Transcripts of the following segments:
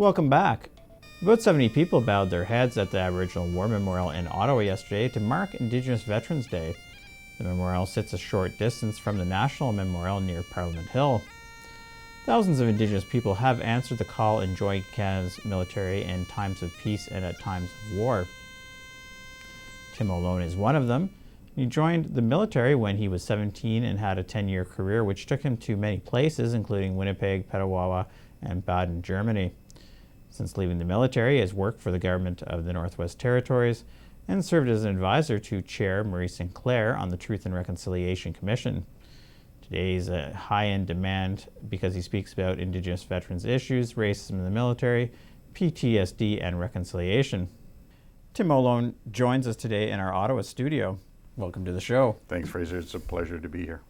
Welcome back. About 70 people bowed their heads at the Aboriginal War Memorial in Ottawa yesterday to mark Indigenous Veterans Day. The memorial sits a short distance from the National Memorial near Parliament Hill. Thousands of Indigenous people have answered the call and joined Canada's military in times of peace and at times of war. Tim Malone is one of them. He joined the military when he was 17 and had a 10-year career which took him to many places, including Winnipeg, Petawawa and Baden, Germany. Since leaving the military, he has worked for the government of the Northwest Territories and served as an advisor to Chair Murray Sinclair on the Truth and Reconciliation Commission. Today is a high-end demand because he speaks about Indigenous veterans issues, racism in the military, PTSD, and reconciliation. Tim Malone joins us today in our Ottawa studio. Welcome to the show. Thanks, Fraser. It's a pleasure to be here.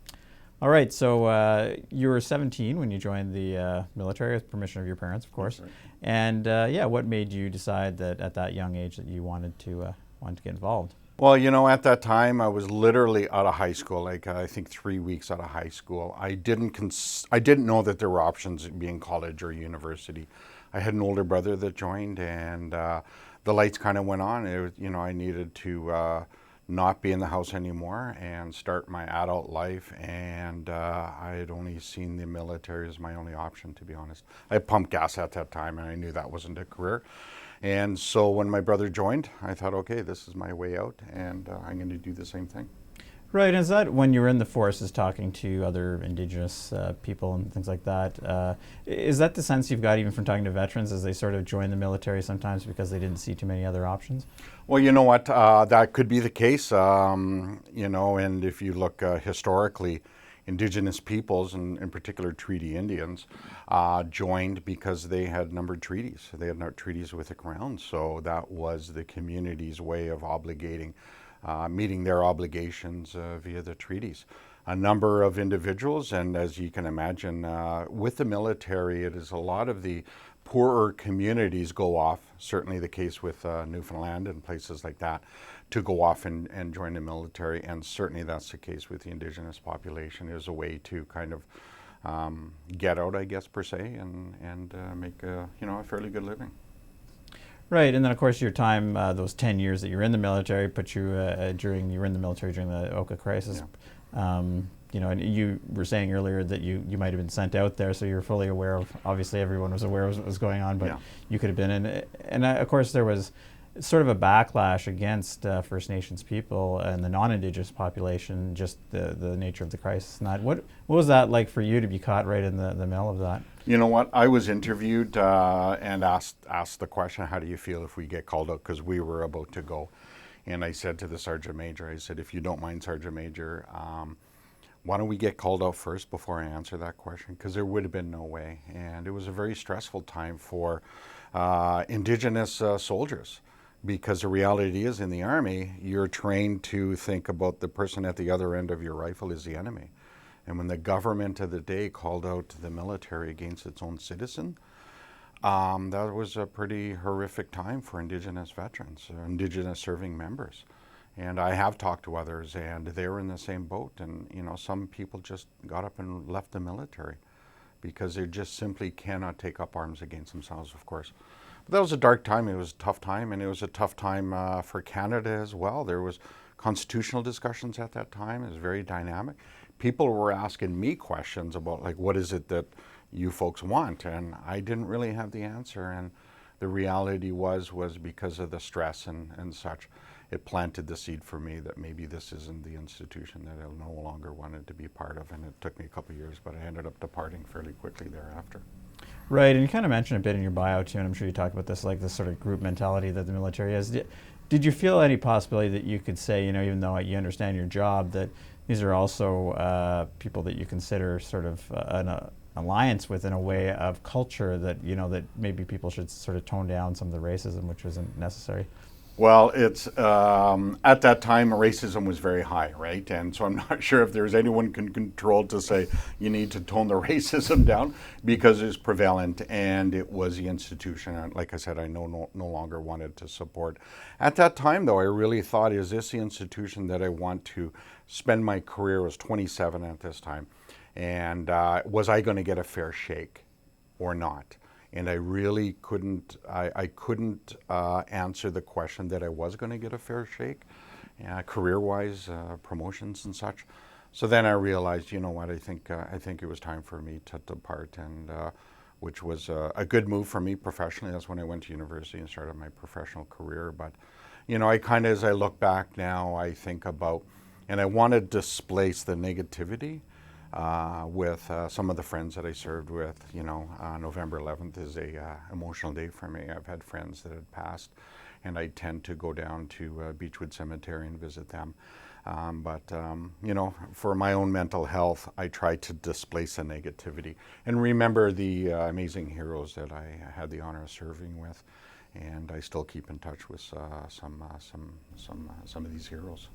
All right, so you were 17 when you joined the military with permission of your parents, of course. Right. And what made you decide that at that young age that you wanted to get involved? Well, you know, at that time I was literally out of high school, I think 3 weeks out of high school. I didn't know that there were options being college or university. I had an older brother that joined, and the lights kind of went on. I needed to not be in the house anymore and start my adult life, and I had only seen the military as my only option, to be honest. I pumped gas at that time and I knew that wasn't a career. And so when my brother joined, I thought, okay, this is my way out, and I'm going to do the same thing. Right, is that when you were in the forces talking to other Indigenous people and things like that, is that the sense you've got even from talking to veterans as they sort of join the military sometimes because they didn't see too many other options? Well, you know what, that could be the case, and if you look historically, Indigenous peoples, and in particular Treaty Indians, joined because they had numbered treaties. They had treaties with the Crown, so that was the community's way of meeting their obligations via the treaties. A number of individuals, and as you can imagine, with the military, it is a lot of the poorer communities go off, certainly the case with Newfoundland and places like that, to go off and join the military, and certainly that's the case with the Indigenous population. It was a way to kind of get out, I guess, per se, and make a fairly good living. Right, and then of course your time, those 10 years that you're in the military, put you you were in the military during the Oka Crisis. Yeah. And you were saying earlier that you might have been sent out there, so you're fully aware of, obviously everyone was aware of what was going on, but yeah, you could have been in. And of course there was sort of a backlash against First Nations people and the non-Indigenous population, just the nature of the crisis. And that, what was that like for you to be caught right in the middle of that? You know what, I was interviewed and asked the question, how do you feel if we get called out? Because we were about to go. And I said to the Sergeant Major, I said, if you don't mind, Sergeant Major, why don't we get called out first before I answer that question? Because there would have been no way. And it was a very stressful time for Indigenous soldiers. Because the reality is, in the Army, you're trained to think about the person at the other end of your rifle is the enemy. And when the government of the day called out the military against its own citizen, that was a pretty horrific time for Indigenous veterans, Indigenous serving members. And I have talked to others, and they were in the same boat. And some people just got up and left the military because they just simply cannot take up arms against themselves, of course. But that was a dark time. It was a tough time, and it was a tough time for Canada as well. There was constitutional discussions at that time. It was very dynamic. People were asking me questions about, like, what is it that you folks want? And I didn't really have the answer. And the reality was because of the stress and such, it planted the seed for me that maybe this isn't the institution that I no longer wanted to be part of. And it took me a couple of years, but I ended up departing fairly quickly thereafter. Right, and you kind of mentioned a bit in your bio too, and I'm sure you talk about this, like this sort of group mentality that the military has. Did you feel any possibility that you could say, even though you understand your job, that these are also people that you consider sort of an alliance with in a way of culture that, that maybe people should sort of tone down some of the racism, which wasn't necessary? Well, it's at that time racism was very high, right? And so I'm not sure if there's anyone can control to say you need to tone the racism down, because it's prevalent and it was the institution. And like I said, I no longer wanted to support. At that time, though, I really thought, is this the institution that I want to spend my career? I was 27 at this time, and was I going to get a fair shake or not? and I really couldn't, I couldn't answer the question that I was going to get a fair shake, career-wise, promotions and such. So then I realized, you know what, I think it was time for me to depart, and which was a good move for me professionally. That's when I went to university and started my professional career. But, you know, I kind of, as I look back now, I think about, and I want to displace the negativity with some of the friends that I served with. You know, November 11th is a emotional day for me. I've had friends that had passed, and I tend to go down to Beechwood Cemetery and visit them. You know, for my own mental health, I try to displace the negativity and remember the amazing heroes that I had the honor of serving with, and I still keep in touch with some of these heroes.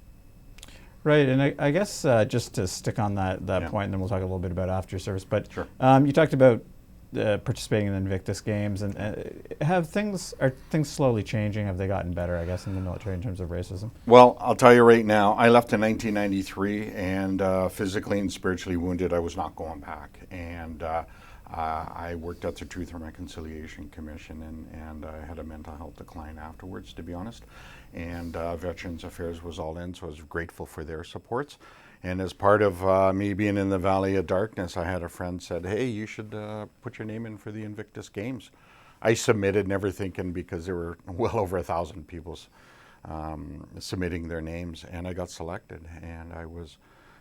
Right, and I guess just to stick on that Yeah. point, and then we'll talk a little bit about after service. But Sure. You talked about participating in the Invictus Games, and are things slowly changing? Have they gotten better, I guess, in the military in terms of racism? Well, I'll tell you right now, I left in 1993, and physically and spiritually wounded, I was not going back. And I worked at the Truth and Reconciliation Commission, and I had a mental health decline afterwards, to be honest. And Veterans Affairs was all in, so I was grateful for their supports. And as part of me being in the Valley of Darkness, I had a friend said, hey, you should put your name in for the Invictus Games. I submitted, never thinking, because there were well over 1,000 people submitting their names, and I got selected. And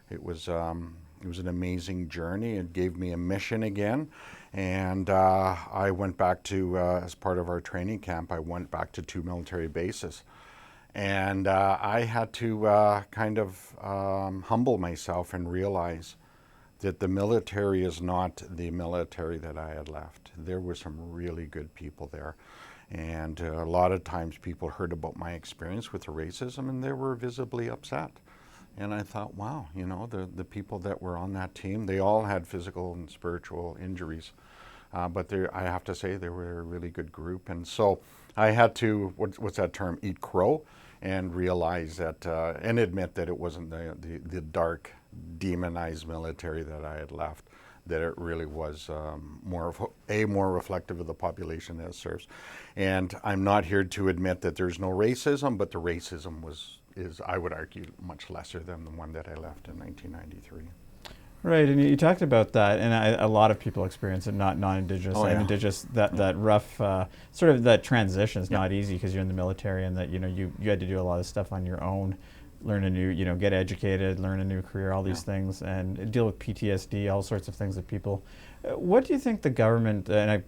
it was an amazing journey. It gave me a mission again. And I went back to, as part of our training camp, I went back to 2 military bases. And I had to kind of humble myself and realize that the military is not the military that I had left. There were some really good people there. And a lot of times people heard about my experience with the racism, and they were visibly upset. And I thought, wow, you know, the people that were on that team, they all had physical and spiritual injuries. But I have to say, they were a really good group. And so I had to, what's that term, eat crow, and realize that, and admit that it wasn't the dark, demonized military that I had left, that it really was more reflective of the population that it serves. And I'm not here to admit that there's no racism, but the racism is, I would argue, much lesser than the one that I left in 1993. Right, and you talked about that, and a lot of people experience it, not non-Indigenous. Oh, yeah. Indigenous, that rough, sort of that transition is not easy because you're in the military, and that, you know, you had to do a lot of stuff on your own, learn a new, you know, get educated, learn a new career, all these things, and deal with PTSD, all sorts of things that people. What do you think the government, and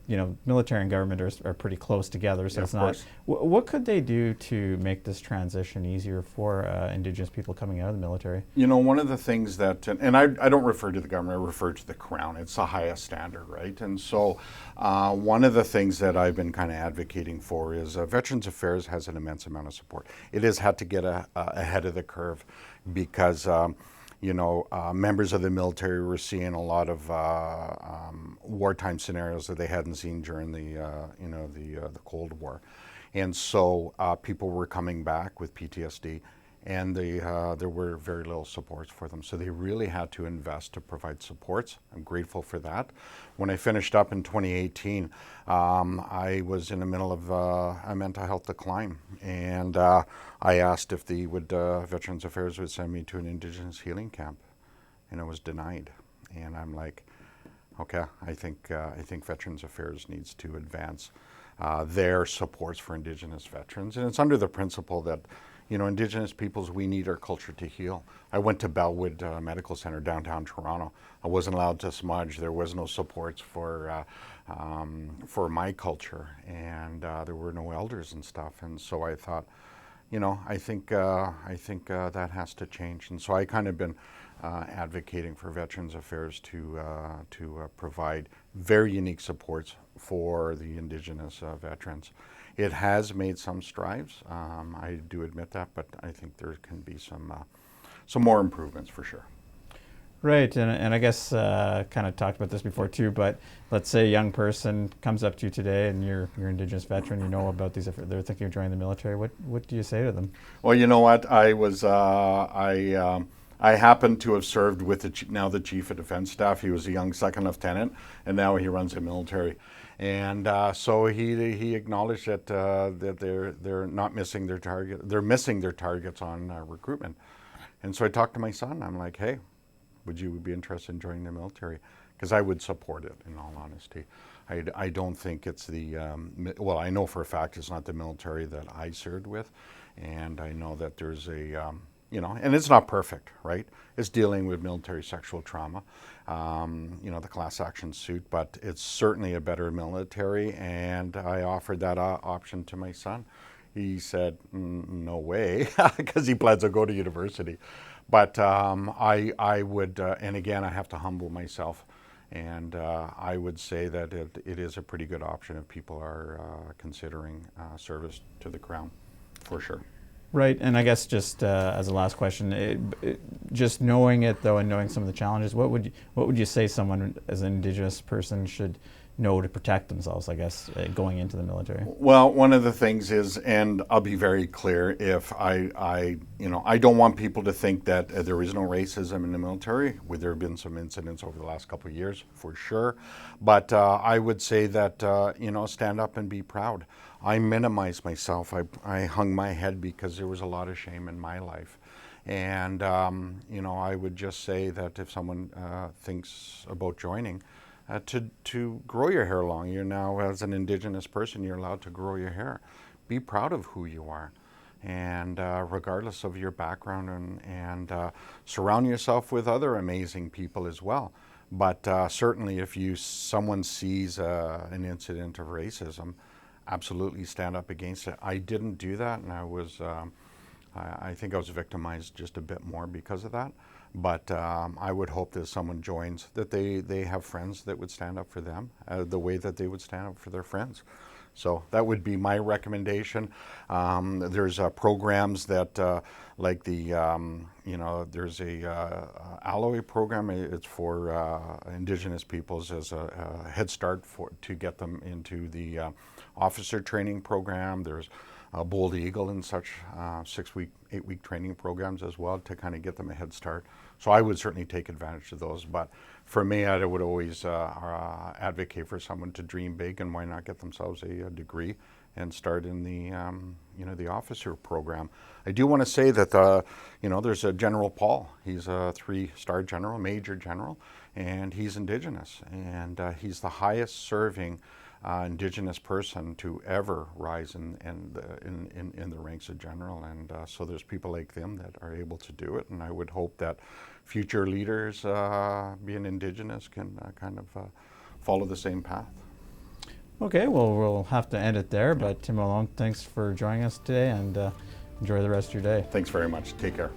military and government are pretty close together, so it's not. What could they do to make this transition easier for Indigenous people coming out of the military? You know, one of the things that, and I don't refer to the government, I refer to the Crown. It's the highest standard, right? And so one of the things that I've been kind of advocating for is Veterans Affairs has an immense amount of support. It has had to get ahead of the curve because members of the military were seeing a lot of wartime scenarios that they hadn't seen during the Cold War, and so people were coming back with PTSD, and there were very little supports for them. So they really had to invest to provide supports. I'm grateful for that. When I finished up in 2018, I was in the middle of a mental health decline, and I asked if Veterans Affairs would send me to an Indigenous healing camp, and I was denied. And I'm like, okay, I think Veterans Affairs needs to advance their supports for Indigenous veterans, and it's under the principle that, you know, Indigenous peoples, we need our culture to heal. I went to Bellwood Medical Center downtown Toronto. I wasn't allowed to smudge. There was no supports for my culture, and there were no elders and stuff. And so I thought, you know, I think that has to change. And so I kind of been advocating for Veterans Affairs to provide very unique supports for the Indigenous veterans. It has made some strides. I do admit that, but I think there can be some more improvements for sure. Right, and I guess kind of talked about this before too, but let's say a young person comes up to you today and you're an Indigenous veteran, you know about these, they're thinking of joining the military. What do you say to them? Well, you know what, I I happen to have served with now the Chief of Defense Staff. He was a young second lieutenant, and now he runs the military. And so he acknowledged that that they're not missing their target. They're missing their targets on recruitment. And so I talked to my son. I'm like, hey, would you be interested in joining the military? Because I would support it, in all honesty. I don't think it's the, well, I know for a fact it's not the military that I served with. And I know that there's a, you know, and it's not perfect, right? It's dealing with military sexual trauma, you know, the class action suit, but it's certainly a better military. And I offered that option to my son. He said, no way, because he plans to go to university. But I would, and again, I have to humble myself. And I would say that it is a pretty good option if people are considering service to the Crown, for sure. Right, and I guess just as a last question, just knowing it though, and knowing some of the challenges, what would you say someone as an Indigenous person should know to protect themselves, I guess, going into the military? Well, one of the things is, and I'll be very clear, if I don't want people to think that there is no racism in the military. There have been some incidents over the last couple of years, for sure. But I would say that, you know, stand up and be proud. I minimized myself. I hung my head because there was a lot of shame in my life. And, you know, I would just say that if someone thinks about joining, to grow your hair long. You're now, as an Indigenous person, you're allowed to grow your hair. Be proud of who you are. And regardless of your background, and surround yourself with other amazing people as well. But certainly if someone sees an incident of racism, absolutely stand up against it. I didn't do that, and I think I was victimized just a bit more because of that. But I would hope that if someone joins, that they have friends that would stand up for them the way that they would stand up for their friends. So that would be my recommendation. There's programs that, like the, you know, there's a alloy program. It's for Indigenous peoples as a head start to get them into the officer training program. There's Bold Eagle and such 6-week, 8-week training programs as well to kind of get them a head start. So I would certainly take advantage of those. But for me, I would always advocate for someone to dream big, and why not get themselves a degree and start in the you know, the officer program. I do want to say that you know, there's a General Paul. He's a 3-star general, major general, and he's Indigenous, and he's the highest serving Indigenous person to ever rise in the ranks of general, and so there's people like them that are able to do it, and I would hope that future leaders, being Indigenous, can kind of follow the same path. Okay, well, we'll have to end it there, but Tim Malone, thanks for joining us today, and enjoy the rest of your day. Thanks very much. Take care.